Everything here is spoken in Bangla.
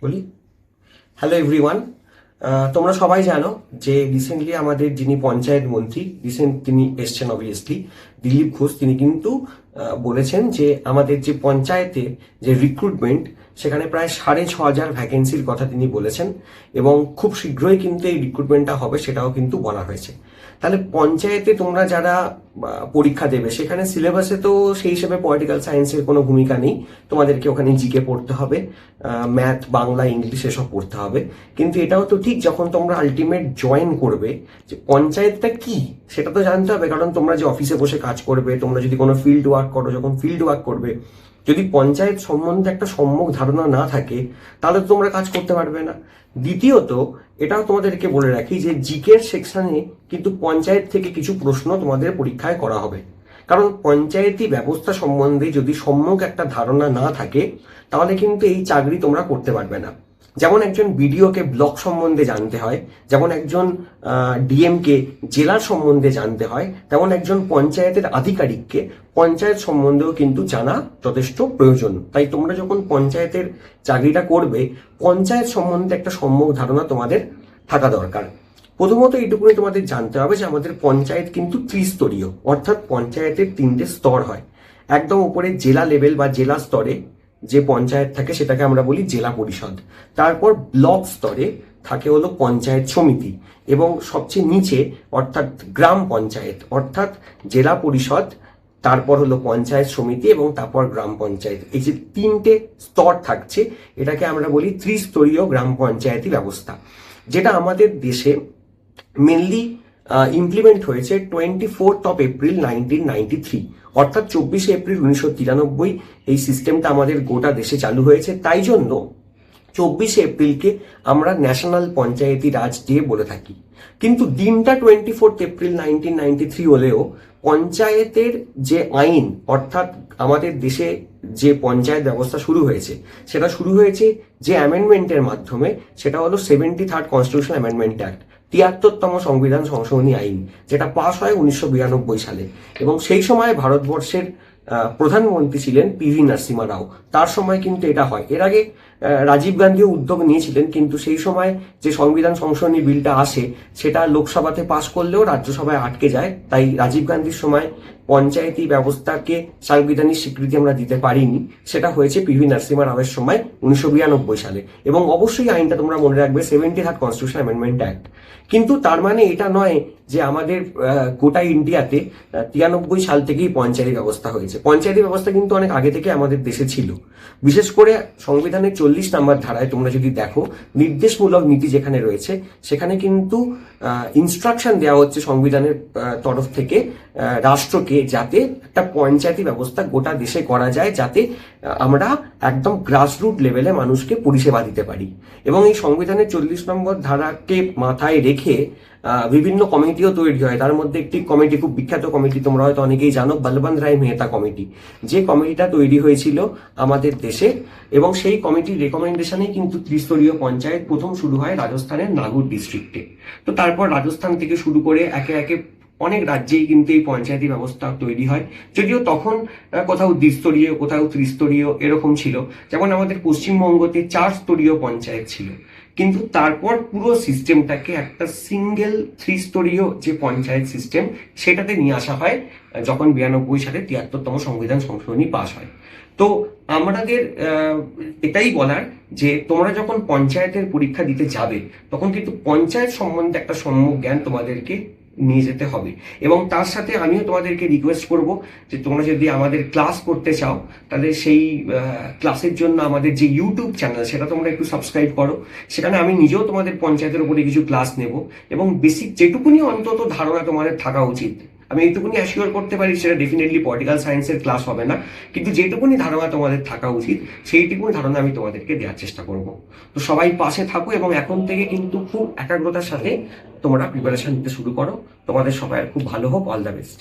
বলি হ্যালো এভরিওয়ান। তোমরা সবাই জানো যে রিসেন্টলি আমাদের যিনি পঞ্চায়েত মন্ত্রী তিনি এসছেন অবভিয়াসলি দিলীপ ঘোষ, তিনি কিন্তু বলেছেন যে আমাদের যে পঞ্চায়েতে যে রিক্রুটমেন্ট সেখানে প্রায় 6,500 ভ্যাকেন্সির কথা তিনি বলেছেন এবং খুব শীঘ্রই কিন্তু এই রিক্রুটমেন্টটা হবে সেটাও কিন্তু বলা হয়েছে। তাহলে পঞ্চায়েতে তোমরা যারা পরীক্ষা দেবে সেখানে সিলেবাসে তো সেই হিসেবে পলিটিক্যাল সায়েন্সের কোনো ভূমিকা নেই, তোমাদেরকে ওখানে জিকে পড়তে হবে, ম্যাথ বাংলা ইংলিশ এসব পড়তে হবে। কিন্তু এটাও তো ঠিক, যখন তোমরা আলটিমেট জয়েন করবে যে পঞ্চায়েতটা কি সেটা তো জানতে হবে, কারণ তোমরা যে অফিসে বসে কাজ করবে, তোমরা যদি কোনো ফিল্ড ওয়ার্ক করো, যখন ফিল্ড ওয়ার্ক করবে যদি পঞ্চায়েত সম্বন্ধে একটা সম্যক ধারণা না থাকে তাহলে তো তোমরা কাজ করতে পারবে না। দ্বিতীয়ত এটাও তোমাদেরকে বলে রাখি যে জিকের সেকশনে কিন্তু পঞ্চায়েত থেকে কিছু প্রশ্ন তোমাদের পরীক্ষায় করা হবে, কারণ পঞ্চায়েতি ব্যবস্থা সম্বন্ধে যদি সম্যক একটা ধারণা না থাকে তাহলে কিন্তু এই চাকরি তোমরা করতে পারবে না। যেমন একজন বিডিওকে ব্লক সম্বন্ধে জানতে হয়, যেমন একজন ডিএমকে জেলার সম্বন্ধে জানতে হয়, তেমন একজন পঞ্চায়েতের আধিকারিককে পঞ্চায়েত সম্বন্ধেও কিন্তু জানা যথেষ্ট প্রয়োজন। তাই তোমরা যখন পঞ্চায়েতের চাকরিটা করবে পঞ্চায়েত সম্বন্ধে একটা সম্যক ধারণা তোমাদের থাকা দরকার। প্রথমত এইটুকুনি তোমাদের জানতে হবে যে আমাদের পঞ্চায়েত কিন্তু ত্রিস্তরীয়, অর্থাৎ পঞ্চায়েতের 3টে স্তর হয়। একদম উপরে জেলা লেভেল বা জেলা স্তরে যে পঞ্চায়েত থাকে সেটাকে আমরা বলি জেলা পরিষদ। তারপর ব্লক স্তরে থাকে হলো পঞ্চায়েত সমিতি, এবং সবচেয়ে নিচে অর্থাৎ গ্রাম পঞ্চায়েত, অর্থাৎ জেলা পরিষদ, তারপর হলো পঞ্চায়েত সমিতি এবং তারপর গ্রাম পঞ্চায়েত। এই যে 3টে স্তর থাকছে এটাকে আমরা বলি ত্রিস্তরীয় গ্রাম পঞ্চায়েতি ব্যবস্থা, যেটা আমাদের দেশে মেনলি ইমপ্লিমেন্ট হয়েছে 24 এপ্রিল 1993, অর্থাৎ 24 এপ্রিল 1993 এই সিস্টেমটা আমাদের গোটা দেশে চালু হয়েছে। তাই জন্য 24 এপ্রিলকে আমরা ন্যাশনাল পঞ্চায়েতি রাজ ডে বলে থাকি। কিন্তু দিনটা 24 এপ্রিল 1993 হলেও পঞ্চায়েতের যে আইন, অর্থাৎ আমাদের দেশে যে পঞ্চায়েত ব্যবস্থা শুরু হয়েছে সেটা শুরু হয়েছে যে অ্যামেন্ডমেন্টের মাধ্যমে, সেটা হলো 73rd কনস্টিটিউশন অ্যামেন্ডমেন্ট অ্যাক্ট, 73তম সংবিধান সংশোধনী আইন, যেটা পাশ হয় 1992 সালে। এবং সেই সময় ভারতবর্ষের প্রধানমন্ত্রী ছিলেন পিভি নরসিমহা রাও, তার সময় কিন্তু এটা হয়। এর আগে রাজীব গান্ধীও উদ্যোগ নিয়েছিলেন, কিন্তু সেই সময় যে সংবিধান সংশোধনী বিলটা আসে সেটা লোকসভাতে পাশ করলেও রাজ্যসভায় আটকে যায়। তাই রাজীব গান্ধীর সময় পঞ্চায়েতি ব্যবস্থাকে সাংবিধানিক স্বীকৃতি আমরা দিতে পারিনি, সেটা হয়েছে পিভি নরসিমহা রাওয়ের সময় 1992 সালে। এবং অবশ্যই আইনটা তোমরা মনে রাখবে 73rd কনস্টিটিউশন অ্যামেন্ডমেন্ট অ্যাক্ট। কিন্তু তার মানে এটা নয় যে আমাদের গোটা ইন্ডিয়াতে 93 সাল থেকেই পঞ্চায়েতি ব্যবস্থা হয়েছে। পঞ্চায়েতি ব্যবস্থা কিন্তু অনেক আগে থেকে আমাদের দেশে ছিল। বিশেষ করে সংবিধানের 40 নম্বর ধারায় তোমরা যদি দেখো, নির্দেশমূলক নীতি যেখানে রয়েছে সেখানে কিন্তু ইনস্ট্রাকশন দেওয়া হচ্ছে সংবিধানের তরফ থেকে রাষ্ট্রকে, যাতে একটা পঞ্চায়েতি ব্যবস্থা গোটা দেশে করা যায়, যাতে আমরা একদম গ্রাসরুট লেভেলে মানুষকে পরিষেবা দিতে পারি। এবং এই সংবিধানের 40 নম্বর ধারাকে মাথায় রেখে বিভিন্ন কমিটিও তৈরি হয়। তার মধ্যে একটি কমিটি, খুব বিখ্যাত কমিটি, তোমরা হয়তো অনেকেই জানো, বলবন্ত রায় মেহতা কমিটি, যে কমিটিটা তৈরি হয়েছিল আমাদের দেশে। এবং সেই কমিটির রেকমেন্ডেশনেই কিন্তু ত্রিস্তরীয় পঞ্চায়েত প্রথম শুরু হয় রাজস্থানের নাগৌর ডিস্ট্রিক্টে। তো তারপর রাজস্থান থেকে শুরু করে একে একে অনেক রাজ্যেই কিন্তু এই পঞ্চায়েতি ব্যবস্থা তৈরি হয়, যদিও তখন কোথাও দ্বিস্তরীয় কোথাও ত্রিস্তরীয় এরকম ছিল। যেমন আমাদের পশ্চিমবঙ্গতে 4 স্তরীয় পঞ্চায়েত ছিল, কিন্তু তারপর পুরো সিস্টেমটাকে একটা সিঙ্গেল 3স্তরীয় যে পঞ্চায়েত সিস্টেম সেটাতে নিয়ে আসা হয় যখন 92 সালে 73তম সংবিধান সংশোধনী পাশ হয়। তো আমাদের এটাই বলার যে তোমরা যখন পঞ্চায়েতের পরীক্ষা দিতে যাবে তখন কিন্তু পঞ্চায়েত সম্বন্ধে একটা সম্যক জ্ঞান তোমাদেরকে নিয়ে যেতে হবে। এবং তার সাথে আমিও তোমাদেরকে রিকোয়েস্ট করব যে তোমরা যদি আমাদের ক্লাস করতে চাও তাহলে সেই ক্লাসের জন্য আমাদের যে ইউটিউব চ্যানেল সেটা তোমরা একটু সাবস্ক্রাইব করো। সেখানে আমি নিজেও তোমাদের পঞ্চায়েতের উপরে কিছু ক্লাস নেব, এবং বেসিক যেটুকুনি অন্তত ধারণা তোমাদের থাকা উচিত, আমি এইটুকুনি অ্যাসিওর করতে পারি সেটা ডেফিনেটলি পলিটিক্যাল সায়েন্সের ক্লাস হবে না, কিন্তু যেটুকুনি ধারণা তোমাদের থাকা উচিত সেইটুকুনি ধারণা আমি তোমাদেরকে দেওয়ার চেষ্টা করব। তো সবাই পাশে থাকো এবং এখন থেকে কিন্তু খুব একাগ্রতার সাথে তোমরা প্রিপারেশন নিতে শুরু করো। তোমাদের সবাই খুব ভালো হোক, অল দ্য বেস্ট।